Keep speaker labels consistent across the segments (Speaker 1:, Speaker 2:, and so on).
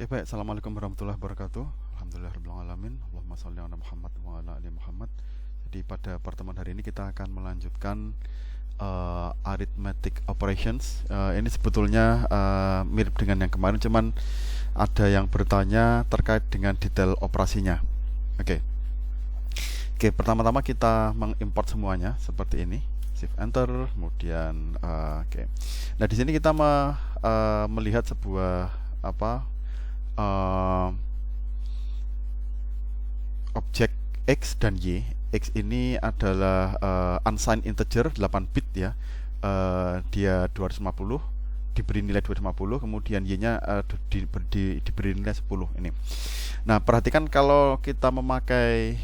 Speaker 1: Oke, baik. Assalamualaikum warahmatullahi wabarakatuh. Alhamdulillahirabbil alamin. Allahumma shalli ala Muhammad wa ala ali Muhammad. Jadi pada pertemuan hari ini kita akan melanjutkan arithmetic operations. Ini sebetulnya mirip dengan yang kemarin, cuman ada yang bertanya terkait dengan detail operasinya. Oke. Oke, pertama-tama kita mengimport semuanya seperti ini. Shift Enter, kemudian oke. Nah, di sini kita melihat sebuah objek X dan Y. X ini adalah unsigned integer 8 bit ya. Dia 250, diberi nilai 250, kemudian Y-nya diberi nilai 10 ini. Nah, perhatikan kalau kita memakai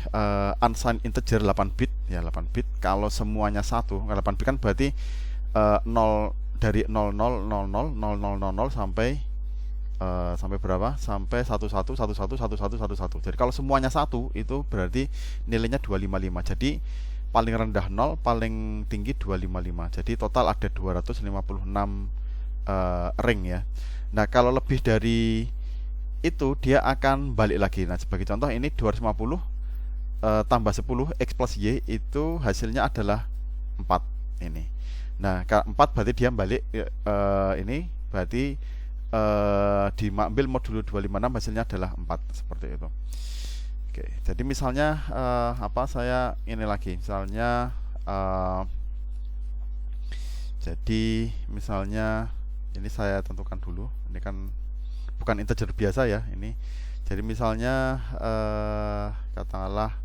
Speaker 1: unsigned integer 8 bit ya, 8 bit, kalau semuanya 1, 8 bit kan berarti 0 dari 000000 sampai berapa? Sampai 11111111. Jadi kalau semuanya 1 itu berarti nilainya 255. Jadi paling rendah 0, paling tinggi 255. Jadi total ada 256 ring ya. Nah, kalau lebih dari itu dia akan balik lagi. Nah, sebagai contoh ini 250 tambah 10 X plus Y itu hasilnya adalah 4 ini. Nah, 4 berarti dia balik ini berarti diambil modulo 256 hasilnya adalah 4 seperti itu. Oke, jadi misalnya saya ini lagi misalnya jadi misalnya ini saya tentukan dulu, ini kan bukan integer biasa ya ini. Jadi misalnya katakanlah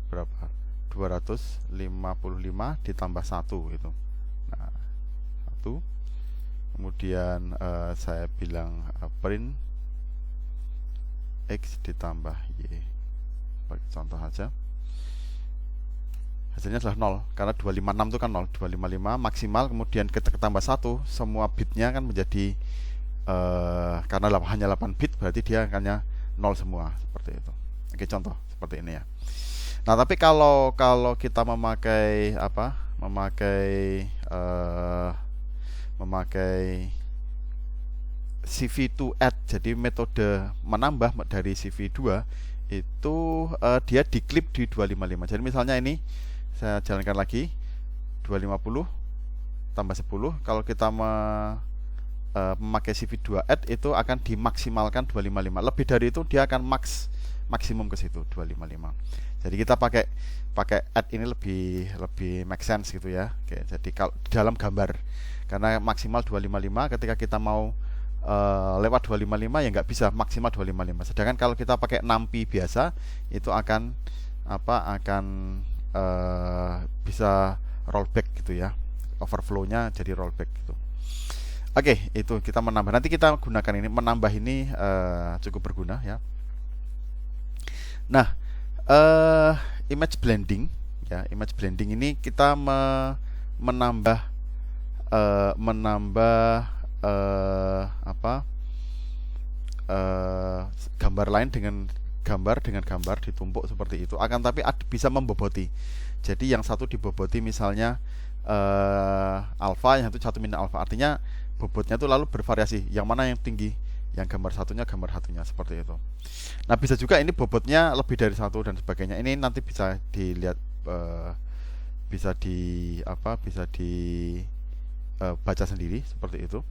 Speaker 1: berapa, 255 ditambah 1 gitu. Nah, 1, kemudian saya bilang print X ditambah Y sebagai contoh aja, hasilnya adalah 0 karena 256 itu kan 0, 255 maksimal, kemudian kita tambah 1, semua bitnya kan menjadi karena hanya 8 bit berarti dia hanya 0 semua seperti itu. Oke, contoh seperti ini ya. Nah, tapi kalau kita memakai memakai CV2 add, jadi metode menambah dari CV2 itu dia diklip di 255. Jadi misalnya ini saya jalankan lagi 250 tambah 10, kalau kita memakai CV2 add itu akan dimaksimalkan 255. Lebih dari itu dia akan maksimum ke situ 255. Jadi kita pakai add ini lebih make sense gitu ya. Oke, jadi kalau dalam gambar karena maksimal 255, ketika kita mau lewat 255 ya nggak bisa maksimal 255. Sedangkan kalau kita pakai NumPy biasa itu akan bisa rollback gitu ya, overflow-nya jadi rollback gitu. Oke, itu kita menambah. Nanti kita gunakan ini, menambah ini cukup berguna ya. Nah, image blending ya, image blending ini kita menambah gambar lain dengan gambar ditumpuk seperti itu. Akan tapi bisa memboboti. Jadi yang satu diboboti misalnya alfa, yang satu min alfa. Artinya bobotnya itu lalu bervariasi. Yang mana yang tinggi? Yang gambar satunya seperti itu. Nah, bisa juga ini bobotnya lebih dari satu dan sebagainya. Ini nanti bisa dilihat, bisa baca sendiri seperti itu.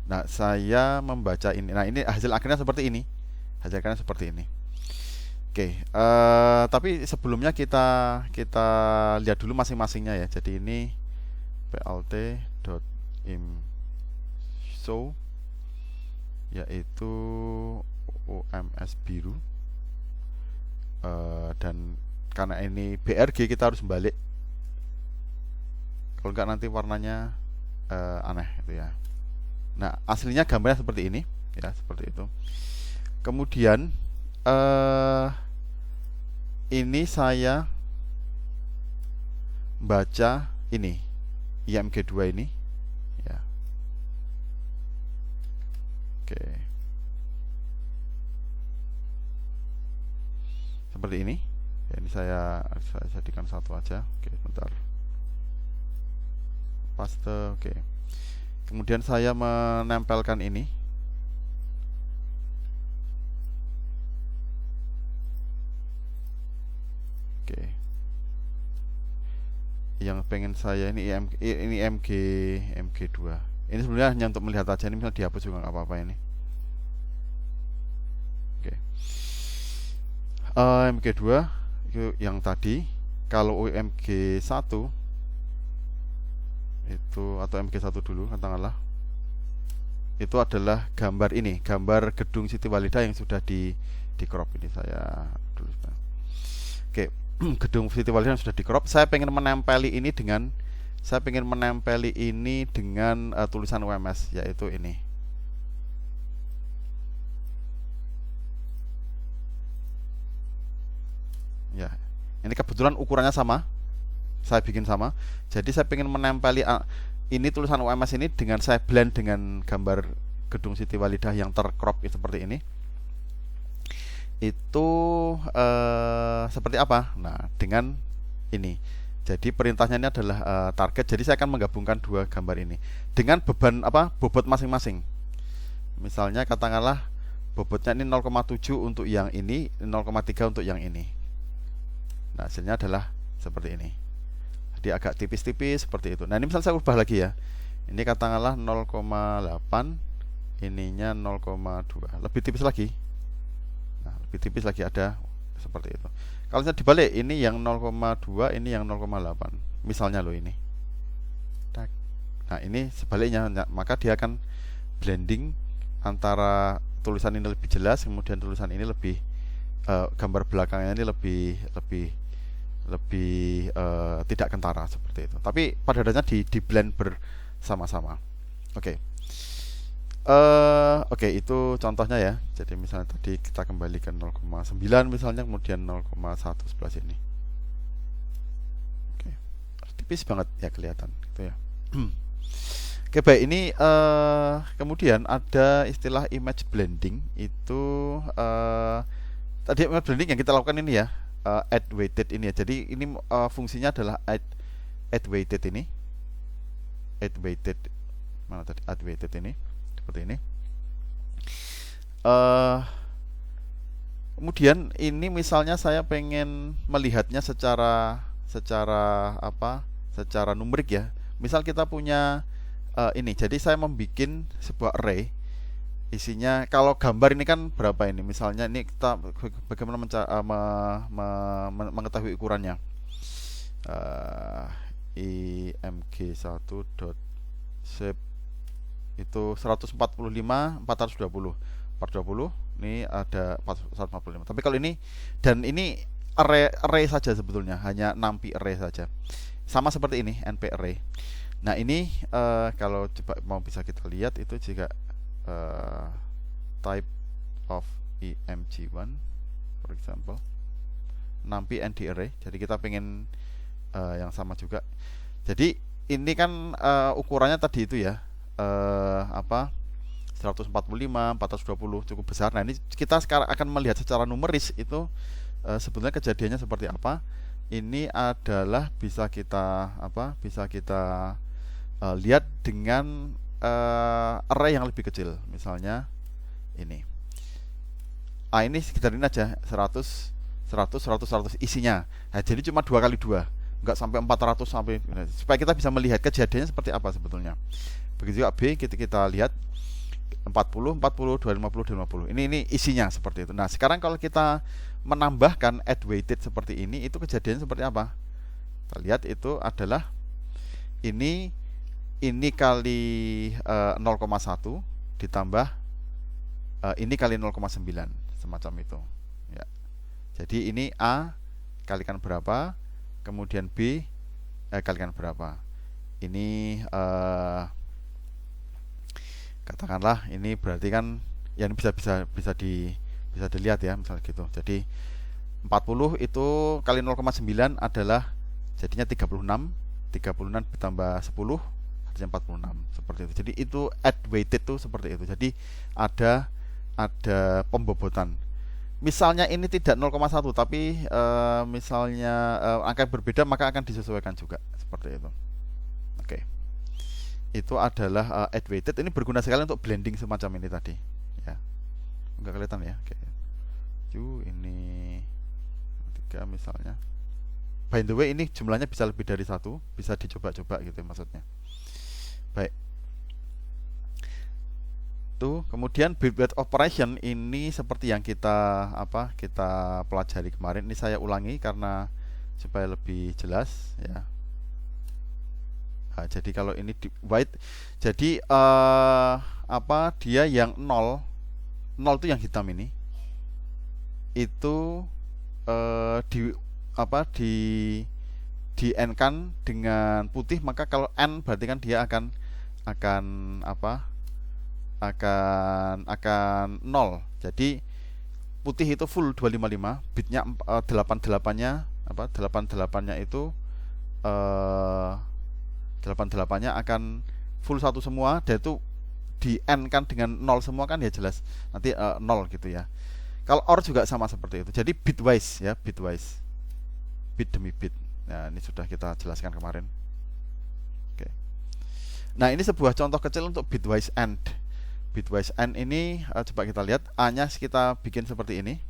Speaker 1: Nah, saya membaca ini. Nah, ini hasil akhirnya seperti ini. Oke, tapi sebelumnya kita lihat dulu masing-masingnya ya. Jadi ini plt.imshow yaitu OMS biru, dan karena ini BRG kita harus balik, kalau enggak nanti warnanya aneh gitu ya. Nah, aslinya gambarnya seperti ini ya, seperti itu. Kemudian ini saya baca ini IMG2 ini ya. Oke, seperti ini ya. Ini saya jadikan satu aja. Oke, bentar, paste. Oke, Kemudian saya menempelkan ini. Oke. Yang pengen saya ini MG2. Ini sebenarnya hanya untuk melihat aja, ini misalnya dihapus juga nggak apa-apa ini. Oke. MG2 itu yang tadi. Kalau MG1 itu, atau MG1 dulu katakanlah, itu adalah gambar ini, gambar gedung Siti Walidah yang sudah di crop. Ini saya tuliskan. Oke, gedung Siti Walidah yang sudah di crop. Saya pengen menempeli ini dengan tulisan UMS, yaitu ini. Ya, ini kebetulan ukurannya sama, saya bikin sama. Jadi saya pengen menempeli ini tulisan UMS ini dengan, saya blend dengan gambar gedung Siti Walidah yang tercrop seperti ini. Itu seperti apa? Nah, dengan ini. Jadi perintahnya ini adalah target. Jadi saya akan menggabungkan dua gambar ini dengan beban bobot masing-masing. Misalnya katakanlah bobotnya ini 0,7 untuk yang ini, 0,3 untuk yang ini. Nah, hasilnya adalah seperti ini. Jadi agak tipis-tipis seperti itu. Nah, ini misalnya saya ubah lagi ya. Ini katakanlah 0,8, ininya 0,2. Lebih tipis lagi. Nah, lebih tipis lagi, ada seperti itu. Kalau misalnya dibalik, ini yang 0,2, ini yang 0,8. Misalnya loh ini. Nah, ini sebaliknya, maka dia akan blending antara tulisan ini lebih jelas, kemudian tulisan ini lebih gambar belakangnya ini lebih tidak kentara seperti itu. Tapi pada dasarnya di blend bersama-sama. Oke. Oke, itu contohnya ya. Jadi misalnya tadi kita kembali ke 0,9 misalnya, kemudian 0,1 sebelah sini. Oke. Tipis banget ya kelihatan gitu ya. Oke, baik, ini kemudian ada istilah image blending. Itu tadi image blending yang kita lakukan ini ya, add weighted ini ya. Jadi ini fungsinya adalah add weighted ini. Add weighted, mana tadi? Add weighted ini seperti ini. Kemudian ini misalnya saya pengen melihatnya secara numerik ya. Misal kita punya ini, jadi saya membuat sebuah array. Isinya, kalau gambar ini kan berapa ini? Misalnya ini kita bagaimana mengetahui ukurannya. img1.shape itu 145 420 420, ini ada 145. Tapi kalau ini, dan ini array saja sebetulnya, hanya numpy array saja. Sama seperti ini, np array. Nah, ini kalau coba mau bisa kita lihat, itu juga type of img1 for example, numpy nd array. Jadi kita pengen yang sama juga. Jadi ini kan ukurannya tadi itu ya, 145 420, cukup besar. Nah, ini kita sekarang akan melihat secara numeris itu sebetulnya kejadiannya seperti apa. Ini adalah bisa kita lihat dengan array yang lebih kecil. Misalnya ini. Ini sekitar ini aja, 100 isinya. Nah, jadi cuma 2 kali 2, enggak sampai 400 sampai, supaya kita bisa melihat kejadiannya seperti apa sebetulnya. Begitu juga B, kita lihat 40 250 250. Ini isinya seperti itu. Nah, sekarang kalau kita menambahkan add weighted seperti ini, itu kejadiannya seperti apa? Kita lihat itu adalah ini kali 0,1 ditambah ini kali 0,9, semacam itu ya. Jadi ini A kalikan berapa, kemudian B kalikan berapa. Ini katakanlah ini berarti kan ya, ini bisa dilihat ya, misalnya gitu. Jadi 40 itu kali 0,9 adalah jadinya 36 ditambah 10 artinya 46, seperti itu. Jadi itu add weighted itu seperti itu. Jadi ada pembobotan. Misalnya ini tidak 0,1 tapi misalnya angka yang berbeda, maka akan disesuaikan juga seperti itu. Oke. itu adalah add weighted. Ini berguna sekali untuk blending semacam ini tadi ya. Enggak kelihatan ya. Oke. Ini 3 misalnya. By the way, ini jumlahnya bisa lebih dari 1, bisa dicoba-coba gitu maksudnya. Baik. Tuh, kemudian bit weight operation ini seperti yang kita kita pelajari kemarin. Ini saya ulangi karena supaya lebih jelas ya. Nah, jadi kalau ini di white, jadi dia yang 0 itu yang hitam ini, itu di n kan dengan putih, maka kalau n berarti kan dia akan akan 0. Jadi putih itu full 255, bitnya 88-nya 88-nya itu 88-nya akan full 1 semua, dan itu di n kan dengan 0 semua kan ya jelas nanti 0 gitu ya. Kalau OR juga sama seperti itu. Jadi bitwise ya, bitwise. Bit demi bit. Nah, ini sudah kita jelaskan kemarin. Oke. Nah, ini sebuah contoh kecil untuk bitwise AND. Bitwise AND ini coba kita lihat, A-nya kita bikin seperti ini.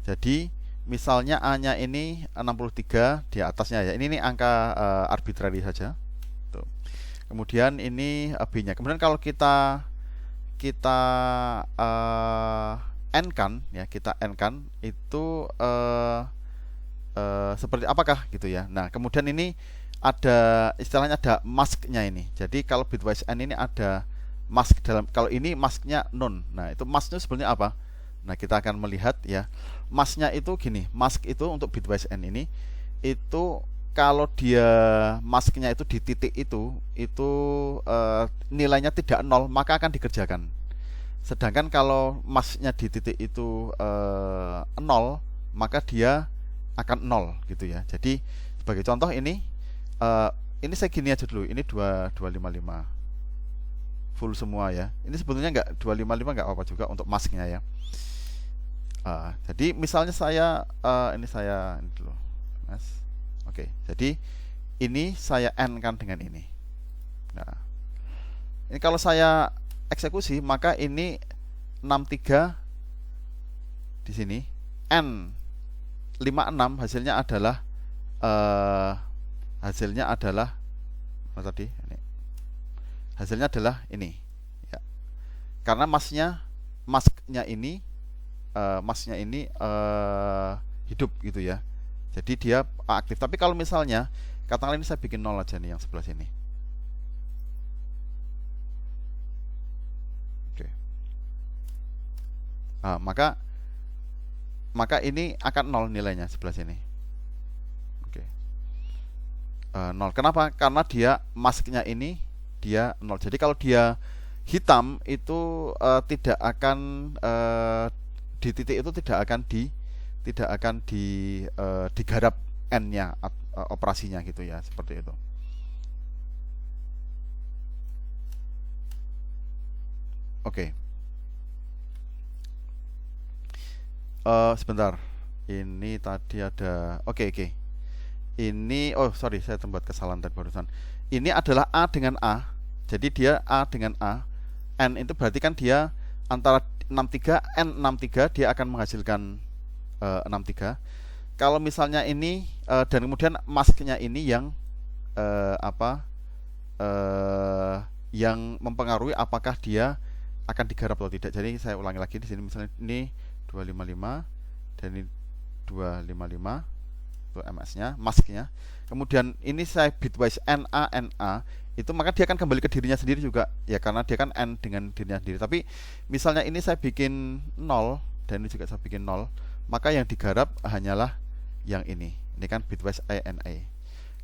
Speaker 1: Jadi misalnya A-nya ini 63 di atasnya ya. Ini angka arbitrary saja. Tuh. Kemudian ini B-nya. Kemudian kalau kita n-kan ya, kita n-kan itu seperti apakah gitu ya. Nah, kemudian ini ada istilahnya ada masknya ini. Jadi kalau bitwise n ini ada mask dalam, kalau ini masknya none. Nah, itu masknya sebenarnya apa? Nah, kita akan melihat ya. Masknya itu gini, mask itu untuk bitwise n ini itu kalau dia masknya itu di titik itu nilainya tidak 0, maka akan dikerjakan. Sedangkan kalau masknya di titik itu 0, maka dia akan 0 gitu ya. Jadi sebagai contoh ini saya gini aja dulu. Ini 255 full semua ya. Ini sebetulnya nggak 255 nggak apa-apa juga untuk masknya ya. Jadi misalnya saya ini dulu mas. Oke, jadi ini saya n kan dengan ini. Nah, ini kalau saya eksekusi, maka ini 63 di sini, n 56 hasilnya adalah apa tadi? Hasilnya adalah ini. Ya. Karena masknya ini hidup gitu ya. Jadi dia aktif. Tapi kalau misalnya katakanlah ini saya bikin 0 aja nih yang sebelah sini. Oke. Maka ini akan 0 nilainya sebelah sini. Oke. 0. Kenapa? Karena dia masknya ini dia 0. Jadi kalau dia hitam itu tidak akan di titik itu tidak akan digarap n-nya operasinya gitu ya, seperti itu. Oke. Sebentar. Ini tadi ada oke. Ini sorry, saya tempat kesalahan tadi barusan. Ini adalah A dengan A. Jadi dia A dengan A. N itu berarti kan dia antara 63 N63 dia akan menghasilkan 63. Kalau misalnya ini dan kemudian masknya ini yang yang mempengaruhi apakah dia akan digarap atau tidak. Jadi saya ulangi lagi di sini, misalnya ini 255 dan ini 255 itu MS-nya, masknya. Kemudian ini saya bitwise NA itu, maka dia akan kembali ke dirinya sendiri juga ya, karena dia kan N dengan dirinya sendiri. Tapi misalnya ini saya bikin 0 dan ini juga saya bikin 0, maka yang digarap hanyalah yang ini kan bitwise A and A.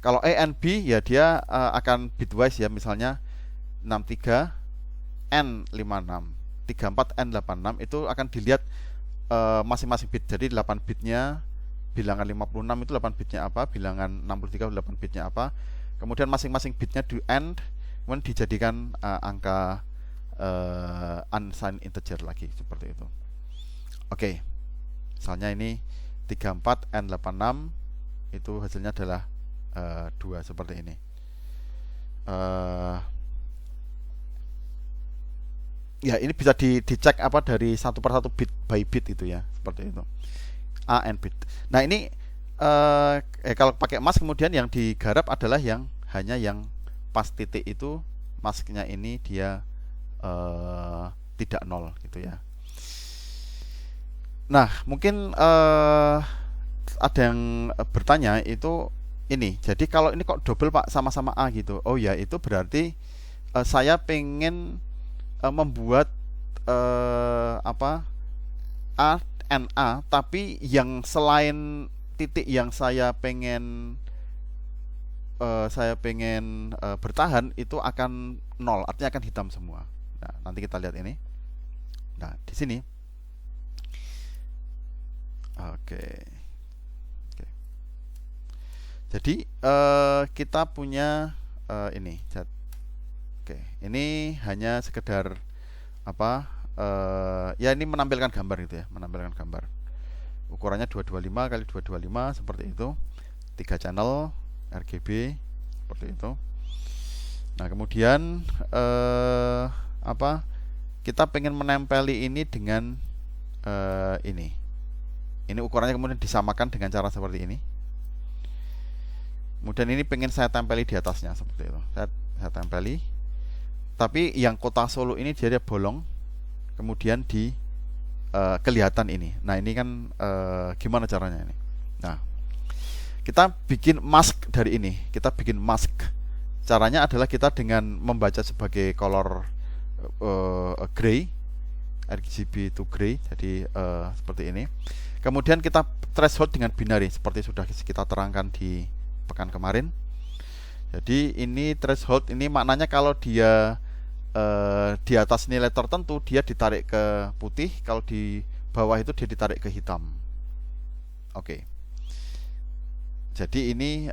Speaker 1: Kalau A and B ya dia akan bitwise ya, misalnya 63 N56 34 N86 itu akan dilihat masing-masing bit. Jadi 8 bitnya bilangan 56 itu 8 bitnya apa, bilangan 63 8 bitnya apa, kemudian masing-masing bitnya di AND, kemudian dijadikan angka unsigned integer lagi, seperti itu. Oke. Misalnya ini 34 N86 itu hasilnya adalah 2 seperti ini. Eh, ya ini bisa dicek apa dari satu per satu bit by bit itu ya, seperti itu, A n bit. Nah ini kalau pakai mask kemudian yang digarap adalah yang hanya yang pas titik itu masknya ini dia tidak nol gitu ya. Nah mungkin ada yang bertanya itu ini, jadi kalau ini kok double Pak sama-sama A gitu. Oh ya itu berarti saya pengen membuat apa A n A, tapi yang selain titik yang saya pengen bertahan itu akan nol, artinya akan hitam semua. Nah, nanti kita lihat ini. Nah, di sini. Oke. Oke. Jadi kita punya ini. Oke, ini hanya sekedar apa? Ya ini menampilkan gambar gitu ya, menampilkan gambar. Ukurannya 225 kali 225 seperti itu. 3 channel RGB seperti itu. Nah, kemudian apa? Kita pengen menempeli ini dengan ini. Ini ukurannya kemudian disamakan dengan cara seperti ini. Kemudian ini pengen saya tempeli di atasnya seperti itu. Saya tempeli. Tapi yang kota Solo ini dia bolong. Kemudian di kelihatan ini. Nah, ini kan gimana caranya ini? Nah, kita bikin mask dari ini. Kita bikin mask. Caranya adalah kita dengan membaca sebagai color gray, RGB to gray. Jadi seperti ini. Kemudian kita threshold dengan binary seperti sudah kita terangkan di pekan kemarin. Jadi ini threshold ini maknanya kalau dia di atas nilai tertentu dia ditarik ke putih, kalau di bawah itu dia ditarik ke hitam. Oke. Jadi ini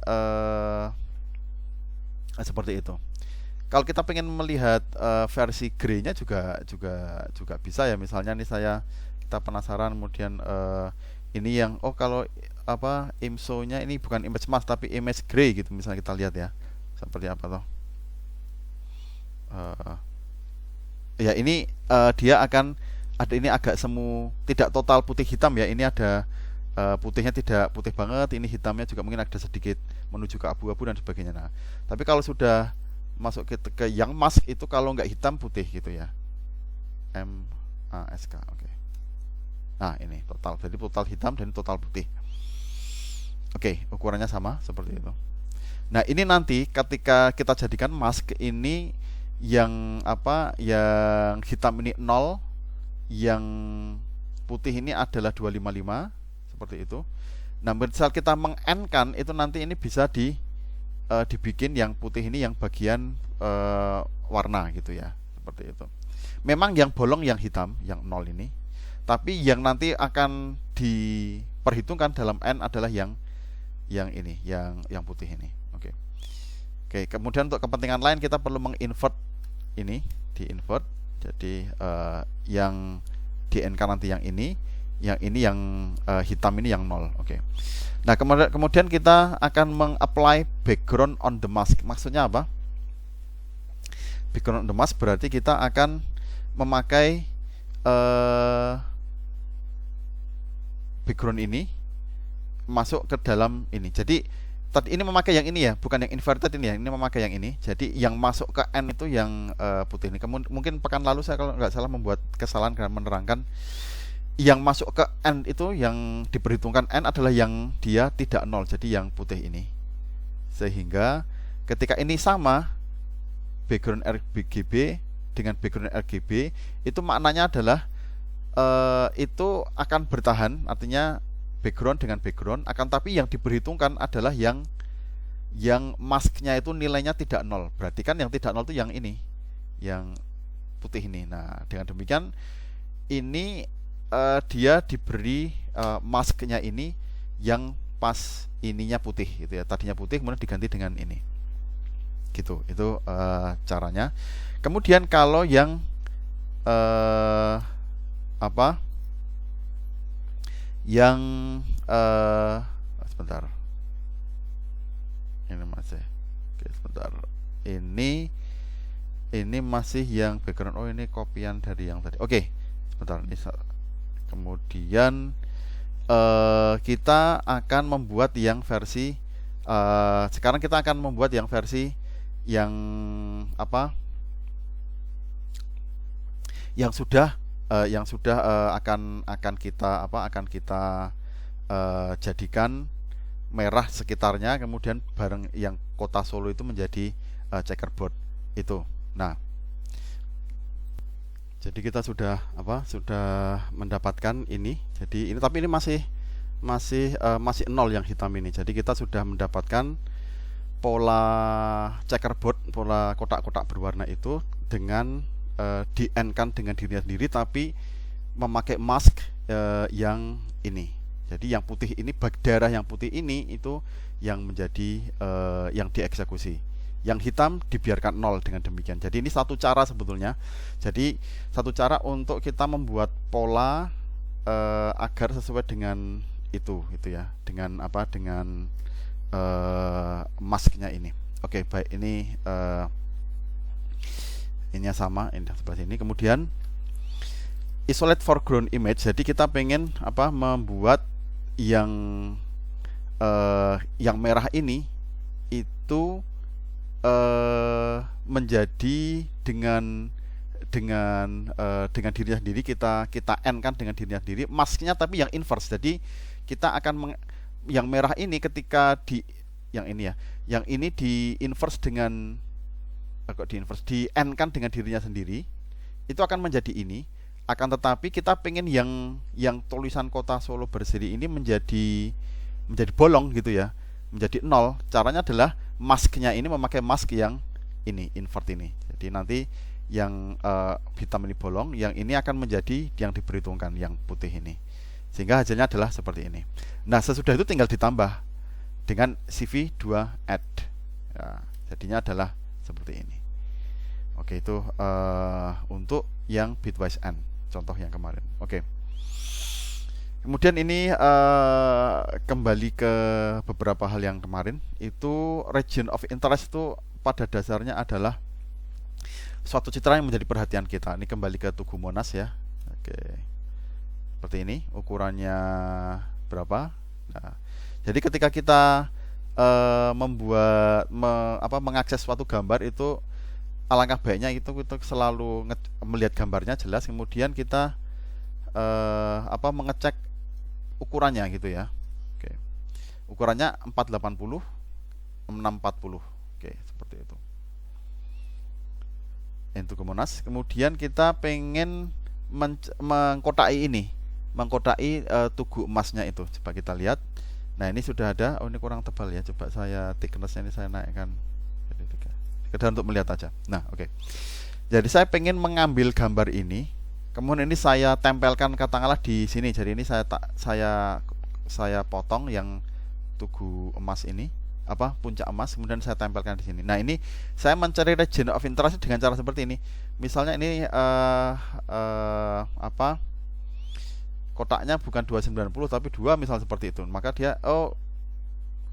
Speaker 1: seperti itu. Kalau kita pengen melihat versi grey-nya juga bisa ya. Misalnya nih kita penasaran kemudian ini yang kalau apa IMSO-nya ini bukan image mask tapi image gray gitu, misalnya kita lihat ya seperti apa toh. Ya ini dia akan ada ini agak semu, tidak total putih hitam ya. Ini ada putihnya tidak putih banget, ini hitamnya juga mungkin ada sedikit menuju ke abu-abu dan sebagainya. Nah, tapi kalau sudah masuk ke yang mask itu kalau nggak hitam putih gitu ya. MASK. Oke. Nah, ini total. Jadi total hitam dan total putih. Oke, ukurannya sama seperti itu. Nah, ini nanti ketika kita jadikan mask ini yang apa? Yang hitam ini 0, yang putih ini adalah 255 seperti itu. Nah, misal kita meng-N-kan itu nanti ini bisa dibikin yang putih ini yang bagian warna gitu ya, seperti itu. Memang yang bolong yang hitam, yang 0 ini. Tapi yang nanti akan diperhitungkan dalam N adalah yang ini, yang putih ini. Oke. Oke, kemudian untuk kepentingan lain kita perlu menginvert ini, di-invert. Jadi yang di NK nanti yang ini yang hitam ini yang 0. Oke. Nah, kemudian kita akan mengapply background on the mask. Maksudnya apa? Background on the mask berarti kita akan memakai background ini masuk ke dalam ini. Jadi tadi ini memakai yang ini ya, bukan yang inverted ini ya. Ini memakai yang ini. Jadi yang masuk ke N itu yang putih ini. Mungkin pekan lalu saya kalau nggak salah membuat kesalahan karena menerangkan yang masuk ke N itu yang diperhitungkan N adalah yang dia tidak 0. Jadi yang putih ini. Sehingga ketika ini sama background RGB dengan background RGB itu maknanya adalah itu akan bertahan, artinya background dengan background akan, tapi yang diperhitungkan adalah yang masknya itu nilainya tidak 0. Berarti kan yang tidak 0 itu yang ini, yang putih ini. Nah, dengan demikian ini dia diberi masknya ini yang pas ininya putih gitu ya. Tadinya putih kemudian diganti dengan ini. Gitu. Itu caranya. Kemudian kalau yang apa? Yang sebentar. Ini masih. Oke, sebentar. Ini masih yang background. Oh, ini kopian dari yang tadi. Oke, sebentar. Ini kemudian kita akan membuat yang versi sekarang kita akan membuat yang versi yang apa? Yang sudah akan kita akan kita jadikan merah sekitarnya, kemudian bareng yang kota Solo itu menjadi checkerboard itu. Nah, jadi kita sudah mendapatkan ini. Jadi ini, tapi ini masih nol yang hitam ini. Jadi kita sudah mendapatkan pola checkerboard, pola kotak-kotak berwarna itu dengan di-end-kan dengan dirinya sendiri, tapi memakai mask yang ini. Jadi yang putih ini, daerah yang putih ini itu yang menjadi yang dieksekusi. Yang hitam dibiarkan nol dengan demikian. Jadi ini satu cara sebetulnya. Jadi satu cara untuk kita membuat pola agar sesuai dengan itu ya, dengan masknya ini. Oke, baik, ini sama, ini sebelah sini. Kemudian isolate foreground image. Jadi kita pengen membuat yang merah ini itu menjadi dengan dirinya sendiri, kita end kan dengan dirinya sendiri, masknya tapi yang inverse. Jadi kita akan yang merah ini ketika yang ini di inverse dengan di end kan dengan dirinya sendiri, itu akan menjadi ini. Akan tetapi kita pengen yang tulisan kota Solo berseri ini menjadi bolong gitu ya, menjadi nol. Caranya adalah masknya ini memakai mask yang ini, invert ini. Jadi nanti yang hitam ini bolong, yang ini akan menjadi yang diperhitungkan, yang putih ini. Sehingga hasilnya adalah seperti ini. Nah, sesudah itu tinggal ditambah dengan CV2 add. Ya, jadinya adalah seperti ini. Oke, itu untuk yang bitwise end, contoh yang kemarin. Oke. Kemudian ini kembali ke beberapa hal yang kemarin. Itu region of interest itu pada dasarnya adalah suatu citra yang menjadi perhatian kita. Ini kembali ke Tugu Monas ya. Oke. Seperti ini, ukurannya berapa? Nah, jadi ketika kita mengakses suatu gambar itu, alangkah baiknya itu selalu melihat gambarnya jelas, kemudian kita mengecek ukurannya gitu ya. Oke. Ukurannya 480 640. Oke, seperti itu. Tugu Monas. Kemudian kita pengen mengkotai ini, tugu emasnya itu. Coba kita lihat. Nah, ini sudah ada. Oh, ini kurang tebal ya. Coba saya thickness-nya ini saya naikkan. Sekedar untuk melihat aja. Nah, oke. Jadi saya pengen mengambil gambar ini, kemudian ini saya tempelkan katakanlah di sini. Jadi ini saya potong yang tugu emas ini, puncak emas, kemudian saya tempelkan di sini. Nah, ini saya mencari region of interest dengan cara seperti ini. Misalnya ini kotaknya bukan 290 tapi 2 misal seperti itu. Maka dia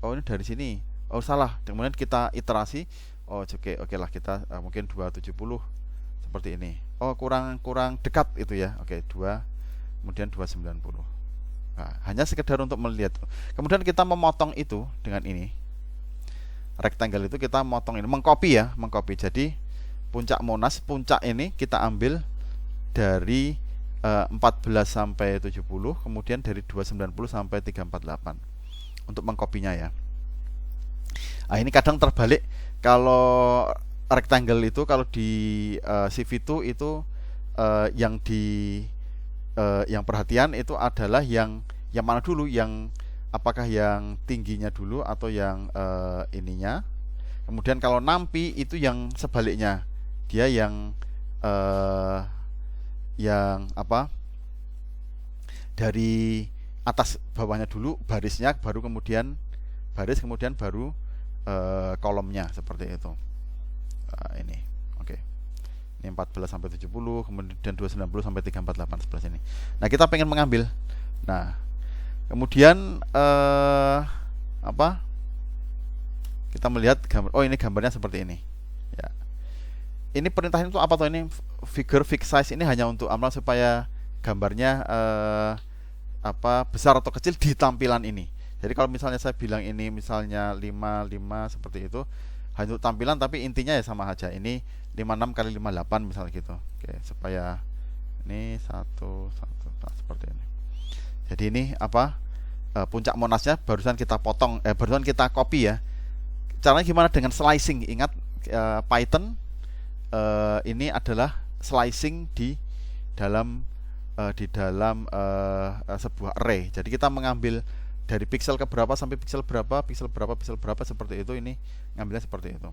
Speaker 1: ini dari sini. Oh, salah. Kemudian kita iterasi. Oh, oke lah, kita mungkin 270 seperti ini. Oh, kurang dekat itu ya. Oke, 2 kemudian 290. Nah, hanya sekedar untuk melihat. Kemudian kita memotong itu dengan ini. Rectangle itu kita motong ini, mengcopy. Jadi puncak Monas, puncak ini kita ambil dari 14 sampai 70, kemudian dari 290 sampai 348 untuk mengkopinya ya. Nah, ini kadang terbalik. Kalau rectangle itu, kalau di CV2 itu yang perhatian itu adalah yang mana dulu, yang apakah yang tingginya dulu atau yang ininya. Kemudian kalau nampi itu yang sebaliknya, dia yang dari atas bawahnya dulu, barisnya baru kemudian baru kolomnya seperti itu. Ini oke. Ini 14 sampai 70, kemudian 290 sampai 348 sebelah sini. Nah, kita pengen mengambil. Nah, kemudian Kita melihat gambar, oh ini gambarnya seperti ini. Ya. Ini perintahnya itu apa tuh? Ini figure fixed size ini hanya untuk amal supaya gambarnya besar atau kecil di tampilan ini. Jadi kalau misalnya saya bilang ini misalnya 55 seperti itu, hanya untuk tampilan, tapi intinya ya sama aja. Ini 56 kali 58 misalnya gitu. Oke, supaya ini satu seperti ini. Jadi ini puncak Monasnya barusan kita potong, barusan kita copy ya. Caranya gimana? Dengan slicing. Ingat Python ini adalah slicing di dalam sebuah array. Jadi kita mengambil dari pixel ke berapa sampai pixel berapa seperti itu. Ini ngambilnya seperti itu.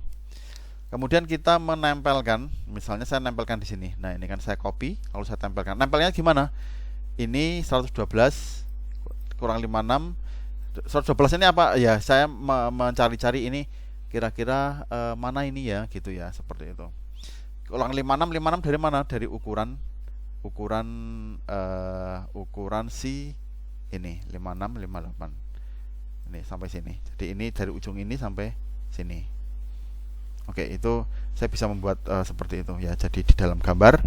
Speaker 1: Kemudian kita menempelkan, misalnya saya nempelkan di sini. Nah, ini kan saya copy, lalu saya tempelkan. Nempelnya gimana? Ini 112 kurang 56. 112 ini apa? Ya, saya mencari-cari ini kira-kira mana ini ya, gitu ya, seperti itu. Ulang 56 dari mana? Dari ukuran si ini 56 58. Ini sampai sini. Jadi ini dari ujung ini sampai sini. Oke, itu saya bisa membuat seperti itu ya. Jadi di dalam gambar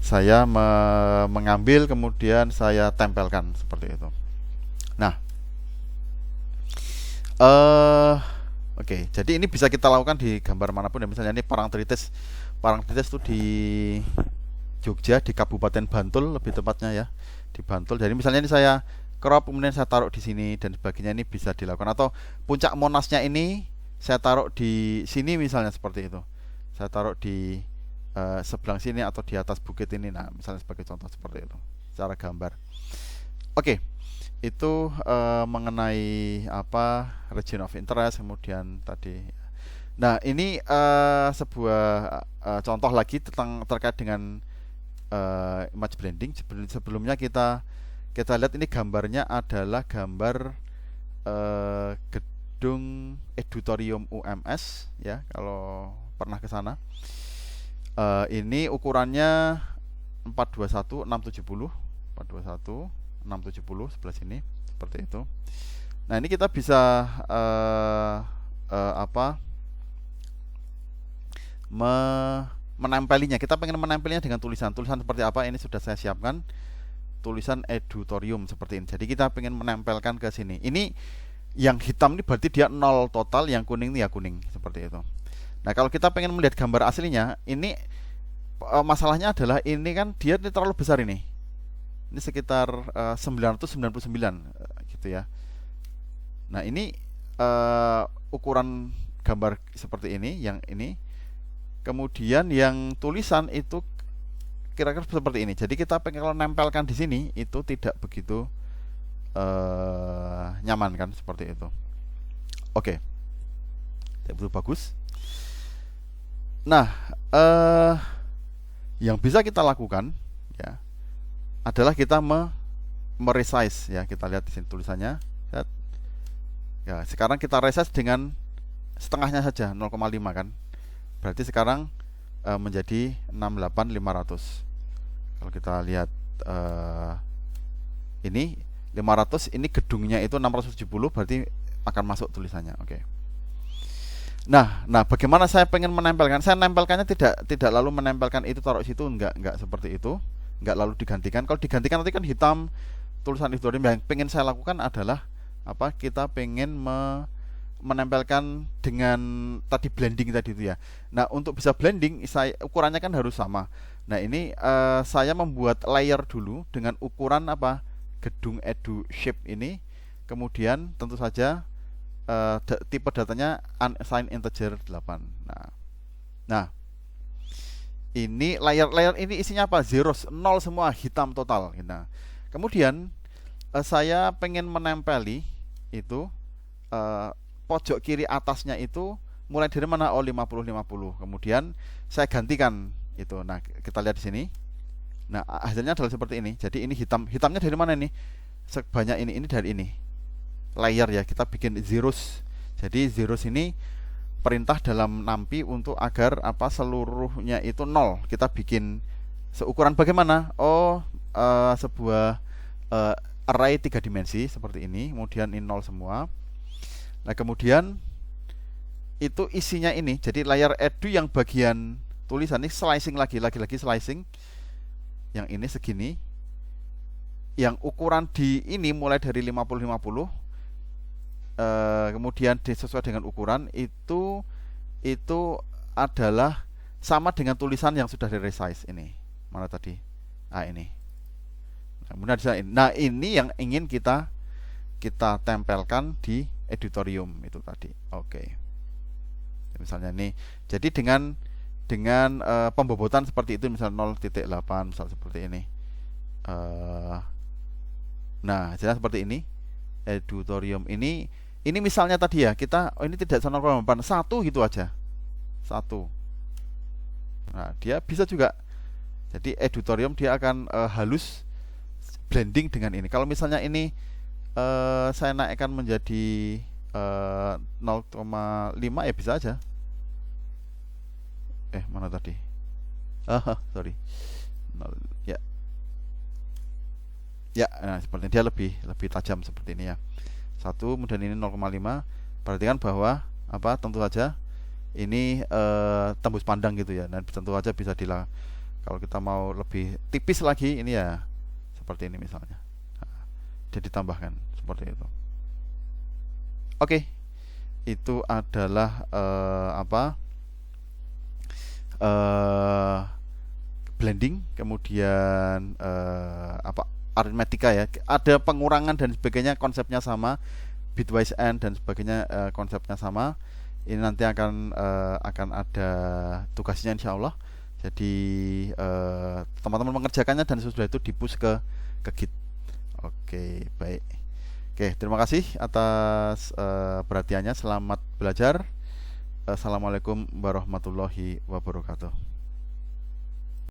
Speaker 1: saya mengambil kemudian saya tempelkan seperti itu. Nah, oke, jadi ini bisa kita lakukan di gambar manapun ya. Misalnya ini Parangtritis itu di Jogja, di Kabupaten Bantul lebih tepatnya ya, di Bantul. Jadi misalnya ini saya crop kemudian saya taruh di sini dan sebagainya, ini bisa dilakukan. Atau puncak Monasnya ini saya taruh di sini misalnya seperti itu. Saya taruh di sebelah sini atau di atas bukit ini. Nah, misalnya sebagai contoh seperti itu secara gambar. Oke. Itu mengenai region of interest, kemudian tadi. Nah, ini sebuah contoh lagi terkait dengan image blending. Sebelumnya kita lihat ini gambarnya adalah gambar gedung Edutorium UMS ya, kalau pernah ke sana. Ini ukurannya 421 670 sebelah sini seperti itu. Nah, ini kita bisa menempelinya. Kita pengen menempelnya dengan tulisan seperti apa? Ini sudah saya siapkan, tulisan Edutorium seperti ini. Jadi kita pengen menempelkan ke sini. Ini yang hitam ini berarti dia 0 total, yang kuning ini ya kuning seperti itu. Nah, kalau kita pengen melihat gambar aslinya, ini masalahnya adalah ini kan dia terlalu besar ini. Ini sekitar 999 gitu ya. Nah, ini ukuran gambar seperti ini, yang ini. Kemudian yang tulisan itu kira-kira seperti ini. Jadi kita pengen kalau nempelkan di sini itu tidak begitu nyaman kan, seperti itu. Oke. Itu bagus. Nah, yang bisa kita lakukan ya adalah kita meresize ya. Kita lihat di sini tulisannya. Ya, sekarang kita resize dengan setengahnya saja, 0,5 kan. Berarti sekarang menjadi 68500. Kalau kita lihat ini 500, ini gedungnya itu 670, berarti akan masuk tulisannya. Oke. Nah, bagaimana saya pengen menempelkan? Saya nempelkannya tidak lalu menempelkan itu taruh situ, enggak seperti itu. Enggak lalu digantikan. Kalau digantikan nanti kan hitam tulisan itu. Yang pengen saya lakukan adalah kita pengen menempelkan dengan tadi blending tadi itu ya. Nah, untuk bisa blending ukurannya kan harus sama. Nah, ini saya membuat layer dulu dengan ukuran gedung Edu Shape ini. Kemudian tentu saja tipe datanya unsigned integer 8. Nah, ini layer ini isinya apa? 0 semua, hitam total. Nah, kemudian saya pengen menempeli itu pojok kiri atasnya itu mulai dari mana? 50. Kemudian saya gantikan itu. Nah, kita lihat di sini. Nah, hasilnya adalah seperti ini. Jadi ini hitamnya dari mana ini? Sebanyak ini dari ini. Layer ya, kita bikin zeros. Jadi zeros ini perintah dalam NumPy untuk agar seluruhnya itu 0. Kita bikin seukuran bagaimana? Sebuah array 3 dimensi seperti ini. Kemudian ini 0 semua. Nah, kemudian itu isinya ini. Jadi layar edu yang bagian tulisan ini slicing lagi-lagi slicing. Yang ini segini. Yang ukuran di ini mulai dari 50-50. Kemudian sesuai dengan ukuran itu adalah sama dengan tulisan yang sudah di resize ini. Mana tadi? Ah ini. Nah ini yang ingin kita tempelkan di editorium itu tadi. Oke. Misalnya ini. Jadi dengan pembobotan seperti itu, misalnya 0.8 misal seperti ini. Nah, jelas seperti ini. Editorium ini misalnya tadi ya, kita ini tidak 0,8, 1 gitu aja. 1. Nah, dia bisa juga. Jadi editorium dia akan halus blending dengan ini. Kalau misalnya ini saya naikkan menjadi 0,5 ya bisa aja. Mana tadi? Sorry. 0, ya. Ya, nah seperti dia lebih tajam seperti ini ya. 1 kemudian ini 0,5. Perhatikan bahwa tentu saja ini tembus pandang gitu ya. Dan tentu saja bisa kalau kita mau lebih tipis lagi ini ya seperti ini misalnya. Nah, jadi tambahkan seperti itu. Oke. Itu adalah blending, kemudian aritmetika ya. Ada pengurangan dan sebagainya, konsepnya sama. Bitwise AND dan sebagainya konsepnya sama. Ini nanti akan ada tugasnya insya Allah. Jadi teman-teman mengerjakannya dan sesudah itu di-push ke Git. Oke, baik. Oke, terima kasih atas perhatiannya. Selamat belajar. Assalamualaikum warahmatullahi wabarakatuh.